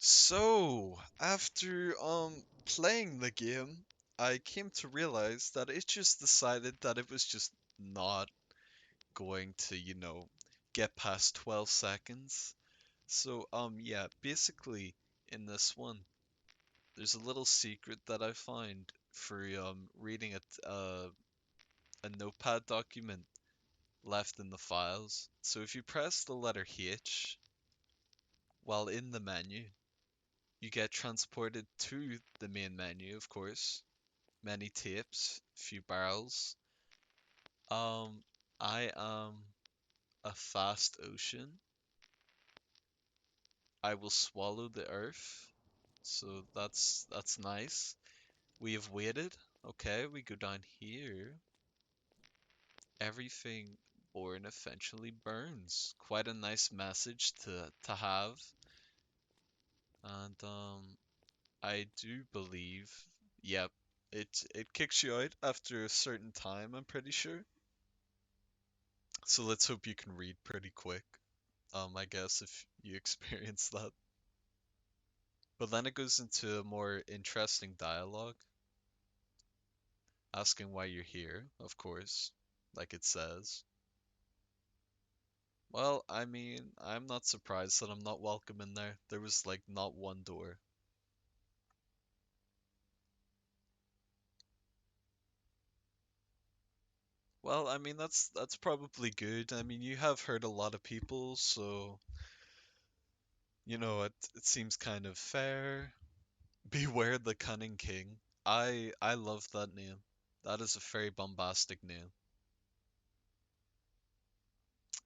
So, after playing the game, I came to realize that it just decided that it was just not going to, get past 12 seconds. So, yeah, basically in this one, there's a little secret that I find for reading a notepad document left in the files. So if you press the letter H while in the menu, you get transported to the main menu, of course. Many tapes, few barrels. Um, I am a fast ocean. I will swallow the earth. So that's nice. We have waited. Okay, we go down here. Everything born eventually burns. Quite a nice message to have. And I do believe, yep, it kicks you out after a certain time, I'm pretty sure. So let's hope you can read pretty quick. I guess if you experience that. But then it goes into a more interesting dialogue, asking why you're here, of course, like it says. Well, I mean, I'm not surprised that I'm not welcome in there. There was like not one door. Well, I mean that's probably good. I mean, you have hurt a lot of people, so it seems kind of fair. Beware the Cunning King. I love that name. That is a very bombastic name.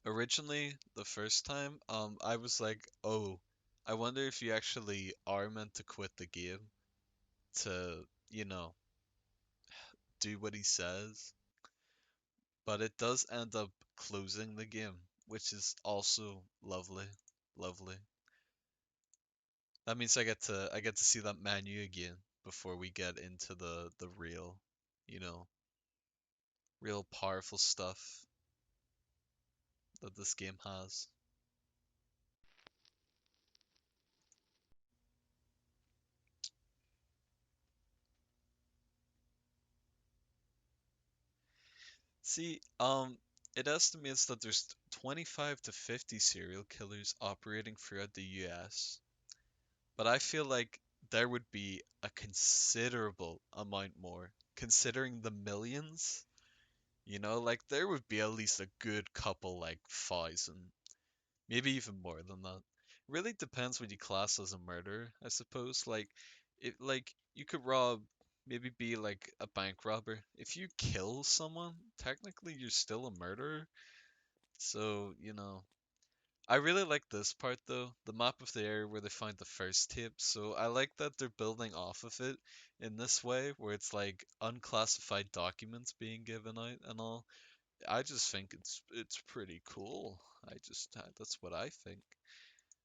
Originally, the first time, I was like, oh, I wonder if you actually are meant to quit the game to, do what he says. But it does end up closing the game, which is also lovely, lovely. That means I get to see that menu again before we get into the real, you know, real powerful stuff that this game has. See, it estimates that there's 25 to 50 serial killers operating throughout the US, but I feel like there would be a considerable amount more, considering the millions. Like there would be at least a good couple, like thousand, maybe even more than that. Really depends what you class as a murder, I suppose. Like you could rob, maybe be like a bank robber. If you kill someone, technically you're still a murderer. So, I really like this part though, the map of the area where they find the first tape. So I like that they're building off of it in this way, where it's like unclassified documents being given out and all. I just think it's pretty cool. That's what I think.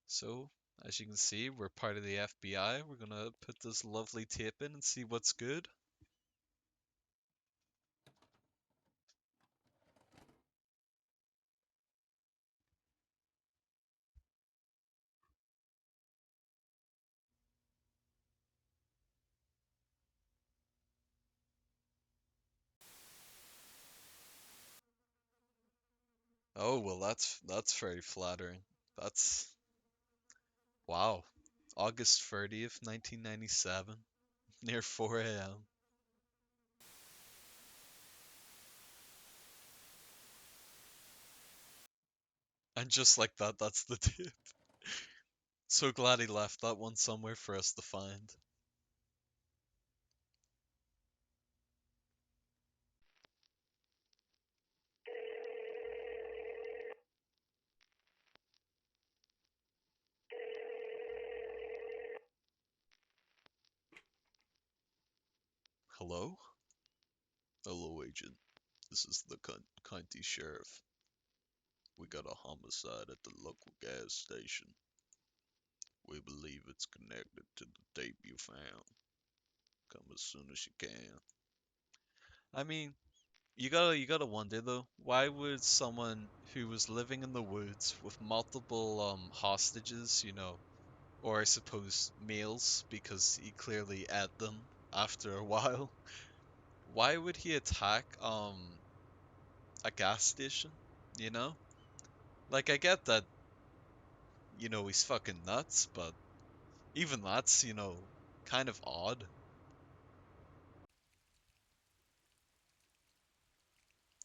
So, as you can see, we're part of the FBI. We're gonna put this lovely tape in and see what's good. Oh, well, that's very flattering. That's wow. August 30th, 1997, near 4 a.m. And just like that, that's the tip. So glad he left that one somewhere for us to find. Hello? Hello, agent. This is the county sheriff. We got a homicide at the local gas station. We believe it's connected to the tape you found. Come as soon as you can. I mean, you gotta wonder though, why would someone who was living in the woods with multiple hostages, Or I suppose meals, because he clearly ate them after a while. Why would he attack a gas station? You know? Like I get that, he's fucking nuts, but even that's, kind of odd.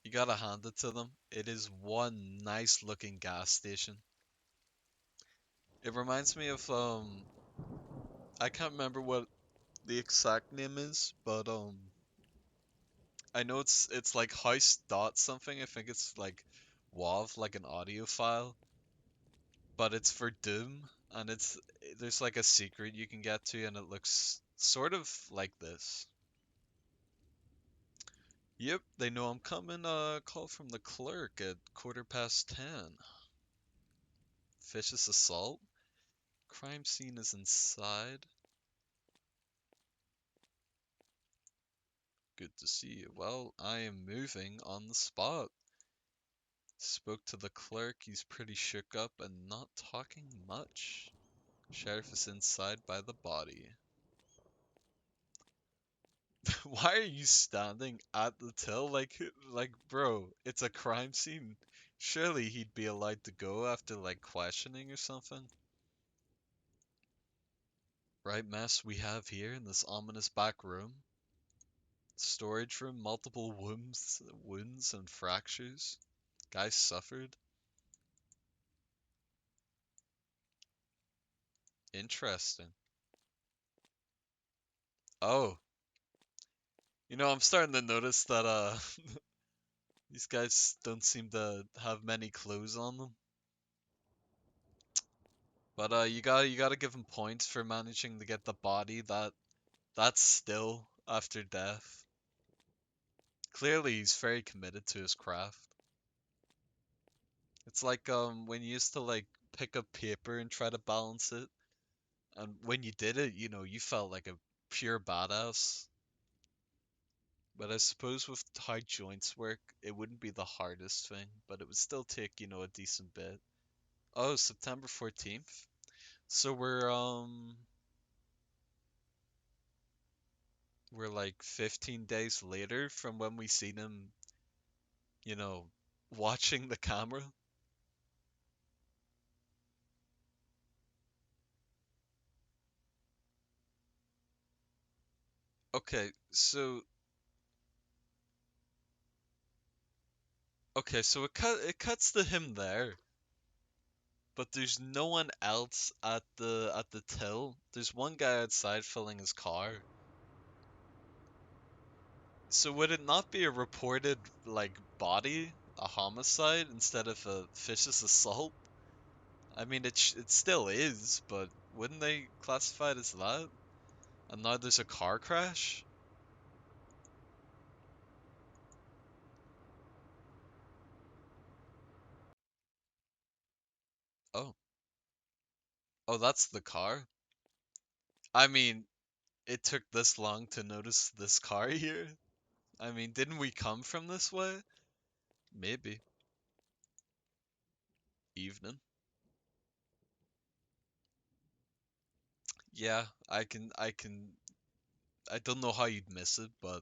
You gotta hand it to them. It is one nice looking gas station. It reminds me of I can't remember what the exact name is, but I know it's like house dot something. I think it's like WAV, like an audio file, but it's for Doom, and there's like a secret you can get to, and it looks sort of like this. Yep, they know I'm coming. Call from the clerk at 10:15. Vicious assault. Crime scene is inside. Good to see you. Well, I am moving on the spot. Spoke to the clerk. He's pretty shook up and not talking much. Sheriff is inside by the body. Why are you standing at the till? Bro, it's a crime scene. Surely he'd be allowed to go after, like, questioning or something. Right mess we have here in this ominous back room. Storage room, multiple wounds and fractures. Guy suffered. Interesting. Oh, I'm starting to notice that these guys don't seem to have many clothes on them. But you gotta give him points for managing to get the body that's still after death. Clearly he's very committed to his craft. It's like when you used to like pick up paper and try to balance it, and when you did it, you felt like a pure badass. But I suppose with how joints work, it wouldn't be the hardest thing, but it would still take, a decent bit. Oh, September 14th. So we're like 15 days later from when we seen him, you know, watching the camera. Okay, so it cuts to him there, but there's no one else at the till. There's one guy outside filling his car. So would it not be a reported like body, a homicide instead of a vicious assault? I mean, it still is, but wouldn't they classify it as that? And now there's a car crash? Oh, oh, that's the car. I mean, it took this long to notice this car here. I mean, didn't we come from this way? Maybe. Evening. Yeah, I don't know how you'd miss it, but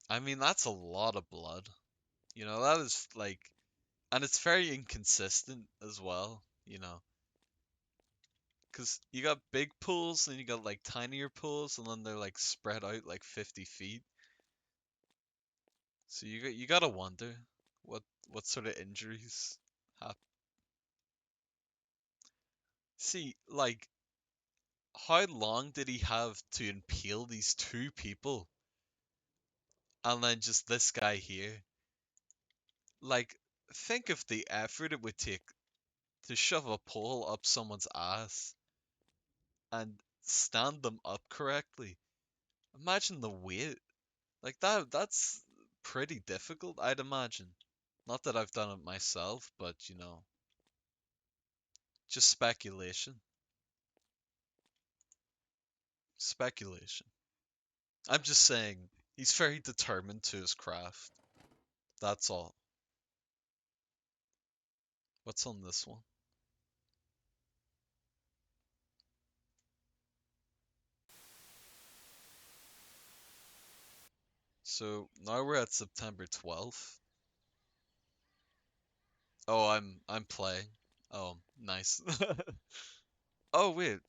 I mean, that's a lot of blood. That is like, and it's very inconsistent as well, because you got big pools and you got like tinier pools, and then they're like spread out like 50 feet. So you gotta wonder what sort of injuries happen. See, like, how long did he have to impale these two people, and then just this guy here? Like, think of the effort it would take to shove a pole up someone's ass and stand them up correctly. Imagine the weight. Like that's pretty difficult, I'd imagine. Not that I've done it myself, but just speculation. Speculation. I'm just saying he's very determined to his craft. That's all. What's on this one? So now we're at September 12th. Oh, I'm playing. Oh, nice. Oh wait,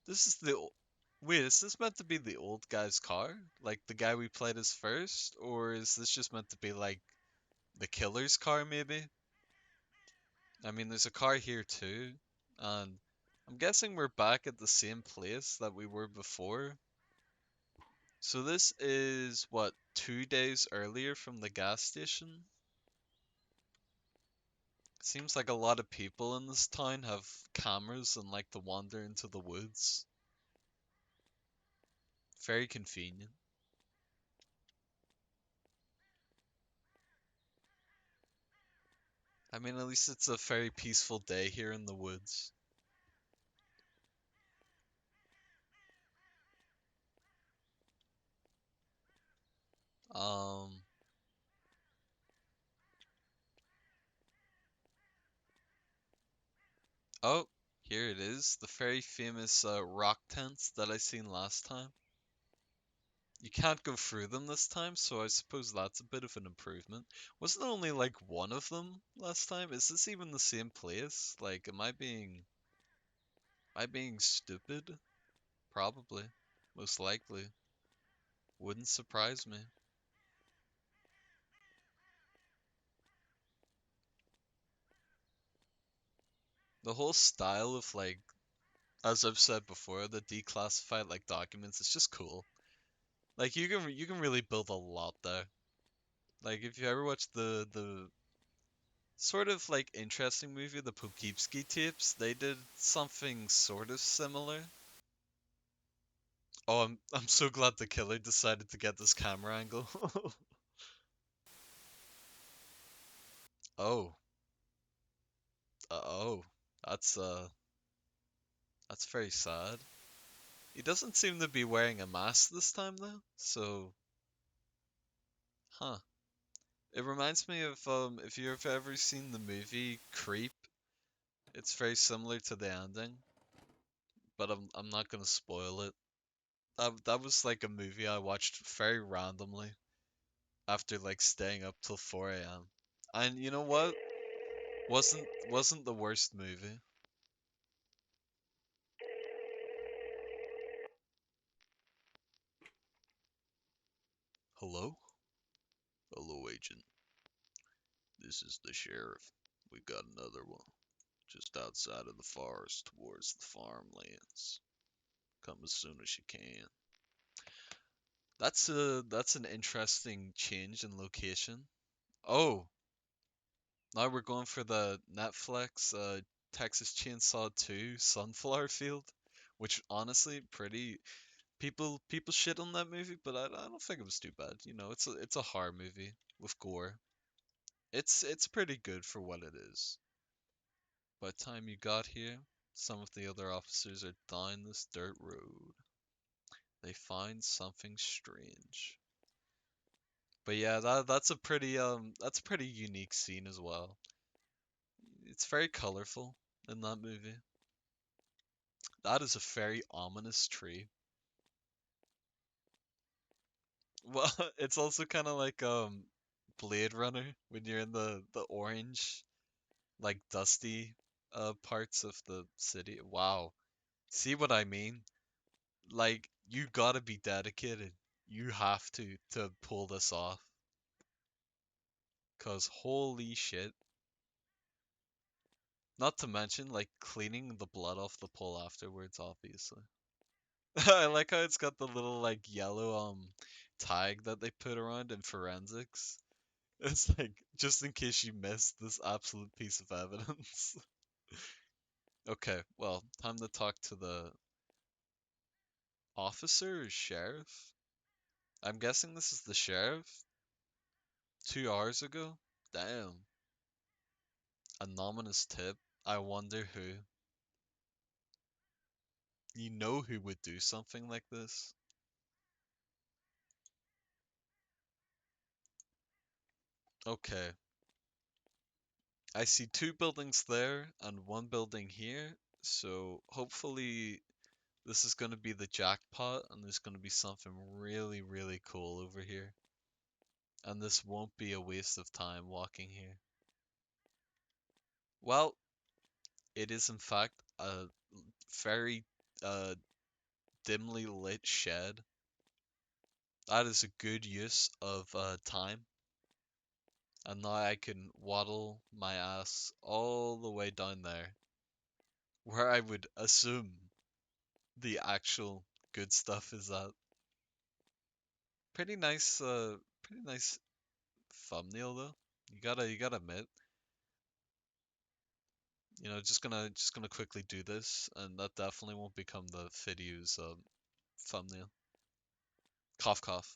this is the wait, is this meant to be the old guy's car? Like the guy we played as first? Or is this just meant to be like the killer's car maybe? I mean, there's a car here too, and I'm guessing we're back at the same place that we were before. So this is what, 2 days earlier from the gas station? Seems like a lot of people in this town have cameras and like to wander into the woods. Very convenient. I mean, at least it's a very peaceful day here in the woods. Um, oh, here it is, the very famous rock tents that I seen last time. You can't go through them this time, so I suppose that's a bit of an improvement. Wasn't there only like one of them last time? Is this even the same place? Like, am I being stupid? Probably. Most likely. Wouldn't surprise me. The whole style of like, as I've said before, the declassified like documents, it's just cool. Like you can really build a lot there. Like if you ever watch the sort of like interesting movie, the Poughkeepsie tapes, they did something sort of similar. Oh, I'm so glad the killer decided to get this camera angle. Oh, oh, that's that's very sad. He doesn't seem to be wearing a mask this time though, so huh. It reminds me of if you've ever seen the movie Creep, it's very similar to the ending, but I'm not gonna spoil it. That was like a movie I watched very randomly after like staying up till 4 a.m. And you know what? Wasn't the worst movie. Hello? Hello, agent. This is the sheriff. We got another one. Just outside of the forest towards the farmlands. Come as soon as you can. That's an interesting change in location. Oh, now we're going for the Netflix Texas Chainsaw 2 Sunflower Field, which honestly pretty people shit on that movie, but I don't think it was too bad. You know, it's a horror movie with gore. It's pretty good for what it is. By the time you got here, some of the other officers are down this dirt road. They find something strange. But yeah, that's a pretty unique scene as well. It's very colorful in that movie. That is a very ominous tree. Well, it's also kind of like Blade Runner when you're in the orange, like dusty parts of the city. Wow. See what I mean? Like you gotta be dedicated. You have to pull this off. 'Cause holy shit. Not to mention like cleaning the blood off the pole afterwards, obviously. I like how it's got the little like yellow tag that they put around in forensics. It's like just in case you missed this absolute piece of evidence. Okay, well, time to talk to the officer or sheriff. I'm guessing this is the sheriff. 2 hours ago? Damn. Anonymous tip. I wonder who. You know who would do something like this? Okay. I see two buildings there and one building here. So hopefully this is going to be the jackpot and there's going to be something really, really cool over here. and this won't be a waste of time walking here. Well, it is in fact a very uh, dimly lit shed. That is a good use of time. And now I can waddle my ass all the way down there, where I would assume the actual good stuff is at. Pretty nice thumbnail though. You gotta admit, just gonna quickly do this, and that definitely won't become the video's thumbnail. Cough cough.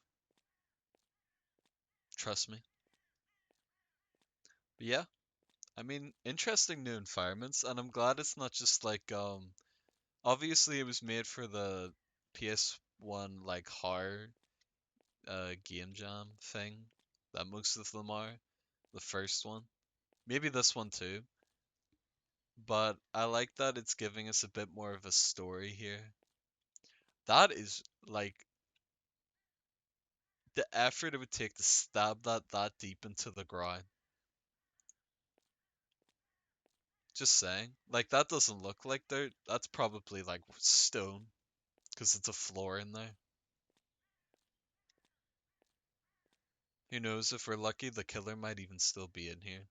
Trust me. But yeah, I mean, interesting new environments, and I'm glad it's not just like obviously it was made for the PS1 like horror game jam thing that most of them are. The first one. Maybe this one too. But I like that it's giving us a bit more of a story here. That is like the effort it would take to stab that deep into the ground. Just saying. Like that doesn't look like dirt. That's probably like stone because it's a floor in there. Who knows, if we're lucky, the killer might even still be in here.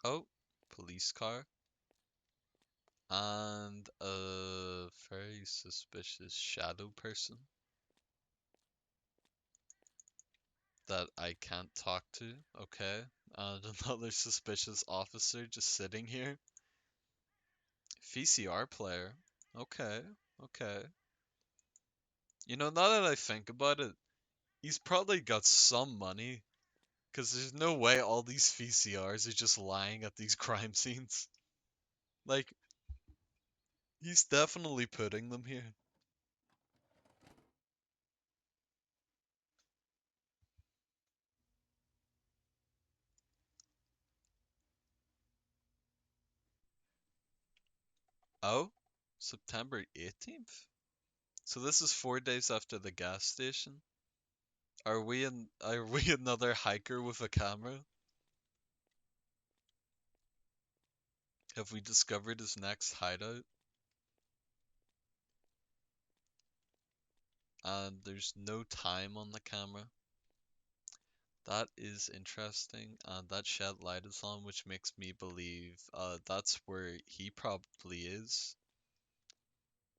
Oh, police car. And a very suspicious shadow person that I can't talk to. Okay. And another suspicious officer just sitting here. VCR player. Okay. Okay. Now that I think about it, he's probably got some money. Because there's no way all these VCRs are just lying at these crime scenes. Like, he's definitely putting them here. Oh, September 18th? So this is 4 days after the gas station. Are we another hiker with a camera? Have we discovered his next hideout? And there's no time on the camera. That is interesting, and that shed light is on, which makes me believe that's where he probably is.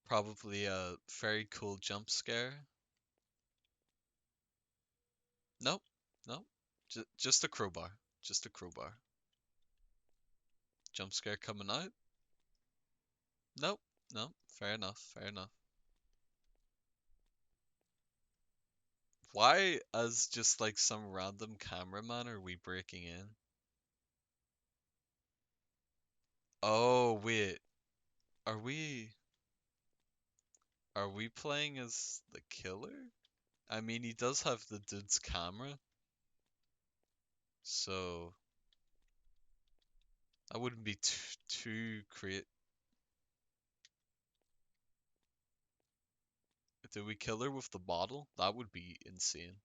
Probably a very cool jump scare. Nope, nope. Just a crowbar. Just a crowbar. Jump scare coming out? Nope, nope. Fair enough, fair enough. Why, as just like some random cameraman, are we breaking in? Oh, wait. Are we are we playing as the killer? I mean, he does have the dude's camera, so that wouldn't be too create. Did we kill her with the bottle? That would be insane.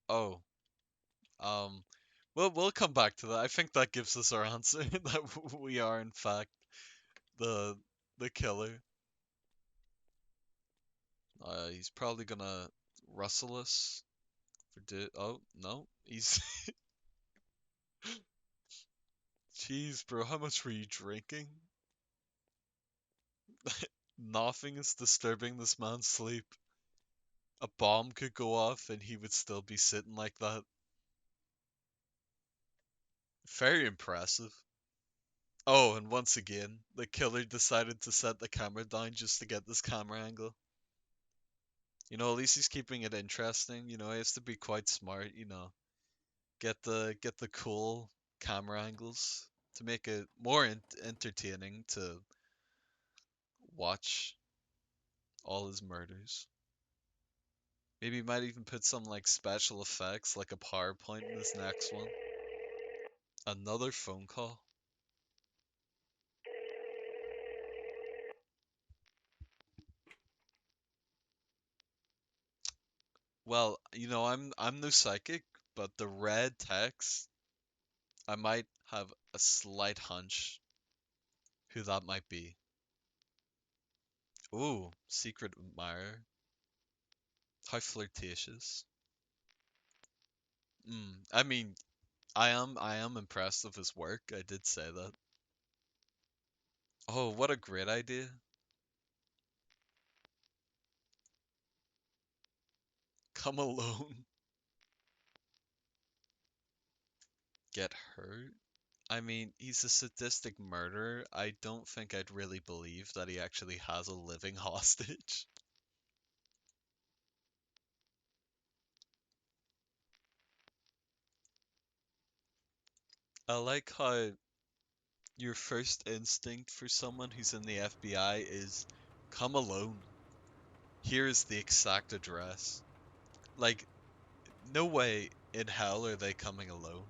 Oh, um, well, we'll come back to that. I think that gives us our answer that we are in fact the the killer. He's probably gonna rustle us for oh no, he's jeez, bro, how much were you drinking? Nothing is disturbing this man's sleep. A bomb could go off and he would still be sitting like that. Very impressive. Oh, and once again, the killer decided to set the camera down just to get this camera angle. At least he's keeping it interesting. He has to be quite smart. Get the cool camera angles to make it more entertaining to watch all his murders. Maybe he might even put some like special effects, like a PowerPoint in this next one. Another phone call. Well, I'm no psychic, but the red text, I might have a slight hunch who that might be. Ooh, secret admirer. How flirtatious. I mean, I am impressed with his work. I did say that. Oh, what a great idea. Come alone. Get hurt? I mean, he's a sadistic murderer. I don't think I'd really believe that he actually has a living hostage. I like how your first instinct for someone who's in the FBI is come alone. Here is the exact address. Like, no way in hell are they coming alone.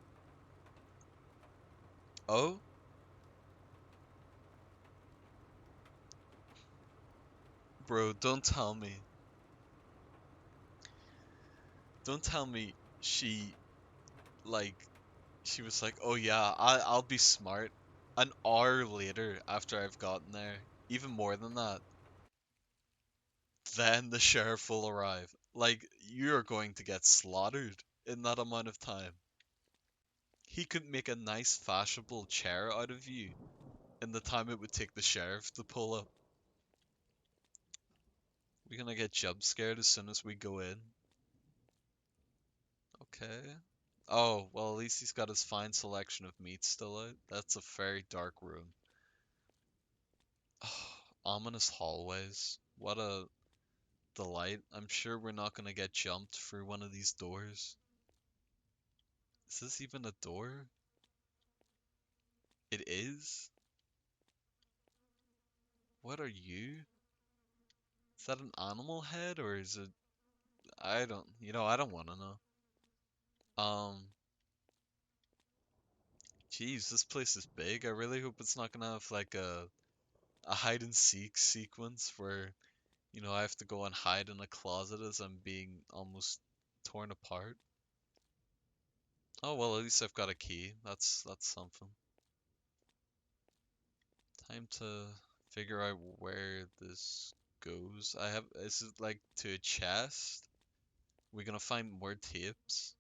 Oh, bro, don't tell me. Don't tell me she, like, she was like, oh yeah, I'll be smart. An hour later, after I've gotten there, even more than that, then the sheriff will arrive. Like, you're going to get slaughtered in that amount of time. He could make a nice fashionable chair out of you in the time it would take the sheriff to pull up. We're gonna get jump scared as soon as we go in. Okay. Oh, well, at least he's got his fine selection of meat still out. That's a very dark room. Ominous hallways. What a delight. I'm sure we're not gonna get jumped through one of these doors. Is this even a door? It is? What are you? Is that an animal head or is it? I don't want to know. Um, Geez, this place is big. I really hope it's not gonna have like a hide and seek sequence where, I have to go and hide in a closet as I'm being almost torn apart. Oh well, at least I've got a key. That's something. Time to figure out where this goes. Is it like to a chest? We're gonna find more tapes.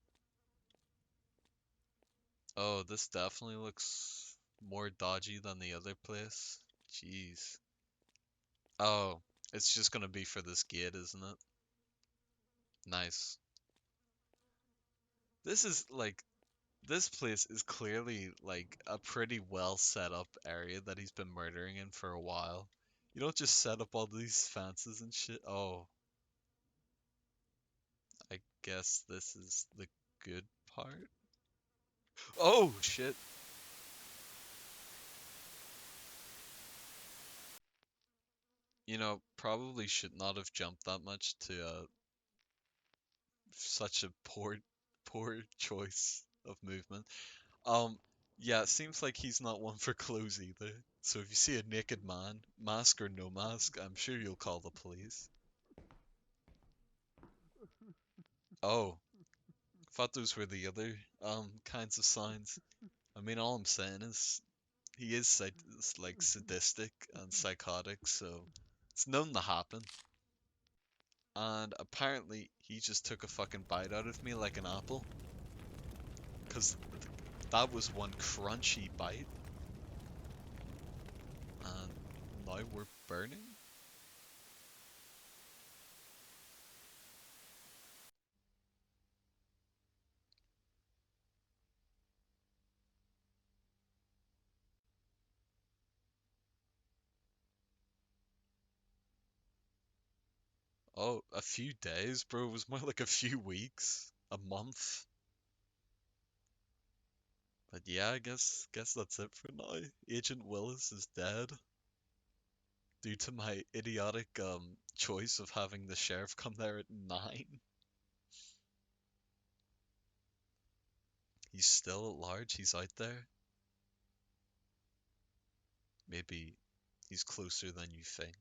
Oh, this definitely looks more dodgy than the other place. Jeez. Oh, it's just gonna be for this gate, isn't it? Nice. This is like this place is clearly like a pretty well set up area that he's been murdering in for a while. You don't just set up all these fences and shit. Oh, I guess this is the good part. Oh shit. Probably should not have jumped that much to such a poor choice of movement. Um, yeah, it seems like he's not one for clothes either. So if you see a naked man, mask or no mask, I'm sure you'll call the police. Oh, thought those were the other kinds of signs. I mean, all I'm saying is he is like sadistic and psychotic, so it's known to happen. And apparently he just took a fucking bite out of me like an apple, 'cause that was one crunchy bite, and now we're burning. Oh, a few days, bro. It was more like a few weeks, a month. But yeah, I guess that's it for now. Agent Willis is dead due to my idiotic choice of having the sheriff come there at 9. He's still at large. He's out there. Maybe he's closer than you think.